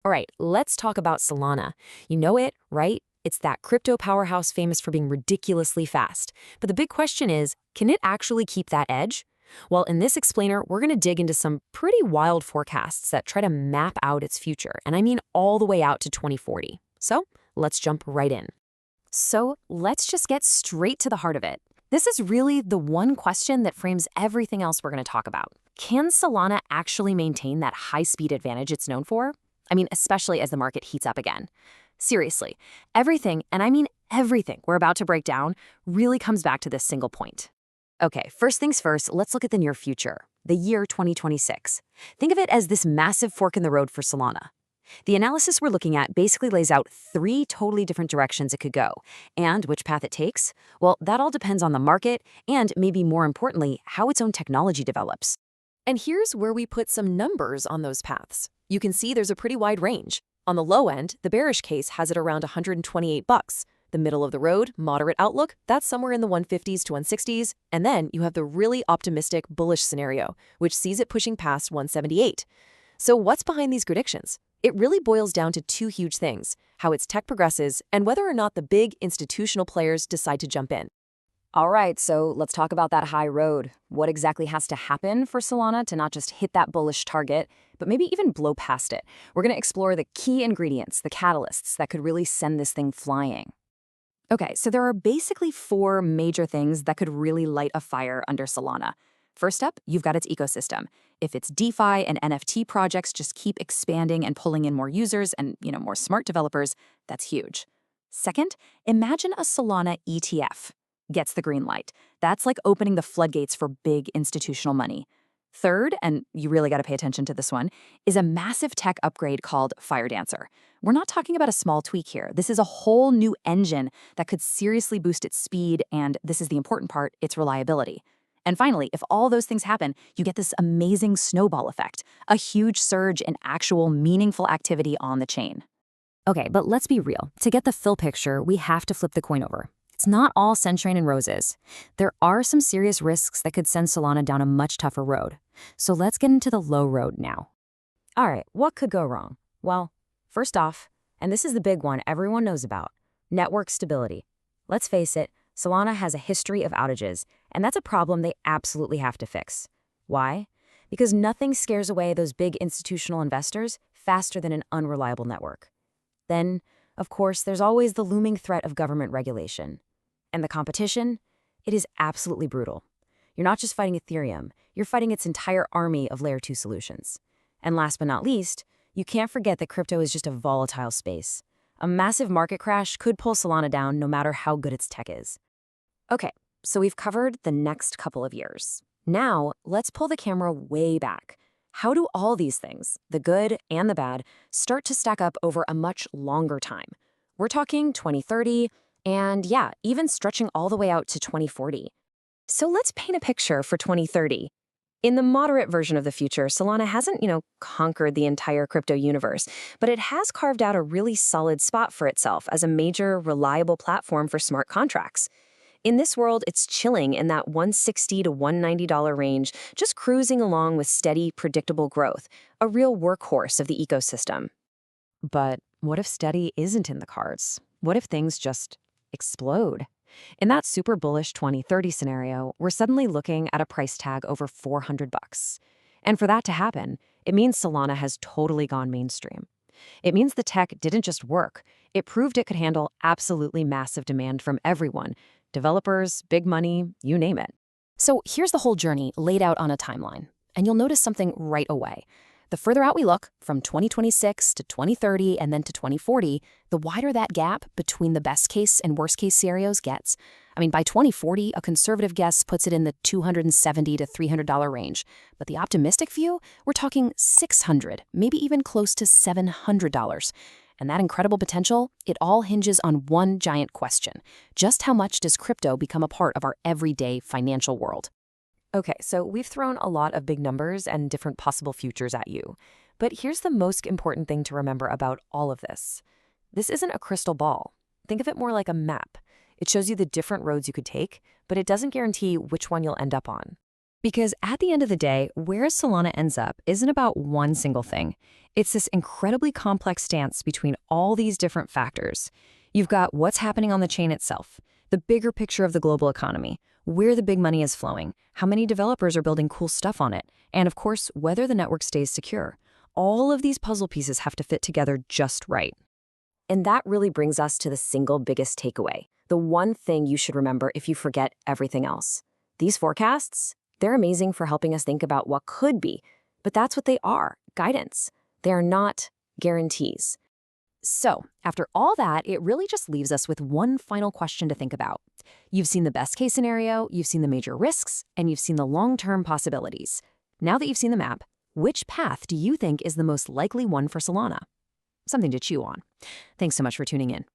All right, let's talk about Solana. You know it, right? It's that crypto powerhouse famous for being ridiculously fast. But the big question is, can it actually keep that edge? Well, in this explainer, we're going to dig into some pretty wild forecasts that try to map out its future, and I mean all the way out to 2040. So let's jump right in. So let's just get straight to the heart of it. This is really the one question that frames everything else we're going to talk about. Can Solana actually maintain that high-speed advantage it's known for? I mean, especially as the market heats up again. Seriously, everything, and I mean everything we're about to break down, really comes back to this single point. Okay, first things first, let's look at the near future, the year 2026. Think of it as this massive fork in the road for Solana. The analysis we're looking at basically lays out three totally different directions it could go. And which path it takes? Well, that all depends on the market and, maybe more importantly, how its own technology develops. And here's where we put some numbers on those paths. You can see there's a pretty wide range. On the low end, the bearish case has it around $128. The middle of the road, moderate outlook, that's somewhere in the 150s to 160s. And then you have the really optimistic bullish scenario, which sees it pushing past 178. So what's behind these predictions? It really boils down to two huge things: how its tech progresses and whether or not the big institutional players decide to jump in. All right, so let's talk about that high road. What exactly has to happen for Solana to not just hit that bullish target, but maybe even blow past it? We're going to explore the key ingredients, the catalysts that could really send this thing flying. Okay, so there are basically four major things that could really light a fire under Solana. First up, you've got its ecosystem. If its DeFi and NFT projects just keep expanding and pulling in more users and, more smart developers, that's huge. Second, imagine a Solana ETF gets the green light. That's like opening the floodgates for big institutional money. Third, and you really got to pay attention to this one, is a massive tech upgrade called Firedancer. We're not talking about a small tweak here. This is a whole new engine that could seriously boost its speed and, this is the important part, its reliability. And finally, if all those things happen, you get this amazing snowball effect, a huge surge in actual meaningful activity on the chain. Okay, but let's be real. To get the full picture, we have to flip the coin over. It's not all sunshine and roses. There are some serious risks that could send Solana down a much tougher road. So let's get into the low road now. All right, what could go wrong? Well, first off, and this is the big one everyone knows about, network stability. Let's face it, Solana has a history of outages, and that's a problem they absolutely have to fix. Why? Because nothing scares away those big institutional investors faster than an unreliable network. Then, of course, there's always the looming threat of government regulation. And the competition? It is absolutely brutal. You're not just fighting Ethereum, you're fighting its entire army of Layer 2 solutions. And last but not least, you can't forget that crypto is just a volatile space. A massive market crash could pull Solana down no matter how good its tech is. Okay, so we've covered the next couple of years. Now, let's pull the camera way back. How do all these things, the good and the bad, start to stack up over a much longer time? We're talking 2030, and yeah, even stretching all the way out to 2040. So let's paint a picture for 2030. In the moderate version of the future, Solana hasn't, conquered the entire crypto universe, but it has carved out a really solid spot for itself as a major, reliable platform for smart contracts. In this world, it's chilling in that $160 to $190 range, just cruising along with steady, predictable growth, a real workhorse of the ecosystem. But what if steady isn't in the cards? What if things just explode? In that super bullish 2030 scenario, we're suddenly looking at a price tag over $400. And for that to happen, it means Solana has totally gone mainstream. It means the tech didn't just work. It proved it could handle absolutely massive demand from everyone: developers, big money, you name it. So here's the whole journey laid out on a timeline. And you'll notice something right away. The further out we look, from 2026 to 2030 and then to 2040, the wider that gap between the best case and worst case scenarios gets. I mean, by 2040, a conservative guess puts it in the $270 to $300 range. But the optimistic view, we're talking $600, maybe even close to $700. And that incredible potential, it all hinges on one giant question: just how much does crypto become a part of our everyday financial world? Okay, so we've thrown a lot of big numbers and different possible futures at you. But here's the most important thing to remember about all of this. This isn't a crystal ball. Think of it more like a map. It shows you the different roads you could take, but it doesn't guarantee which one you'll end up on. Because at the end of the day, where Solana ends up isn't about one single thing. It's this incredibly complex dance between all these different factors. You've got what's happening on the chain itself, the bigger picture of the global economy, where the big money is flowing, how many developers are building cool stuff on it, and of course, whether the network stays secure. All of these puzzle pieces have to fit together just right. And that really brings us to the single biggest takeaway, the one thing you should remember if you forget everything else. These forecasts, they're amazing for helping us think about what could be, but that's what they are, guidance. They are not guarantees. So, after all that, it really just leaves us with one final question to think about. You've seen the best case scenario, you've seen the major risks, and you've seen the long-term possibilities. Now that you've seen the map, which path do you think is the most likely one for Solana? Something to chew on. Thanks so much for tuning in.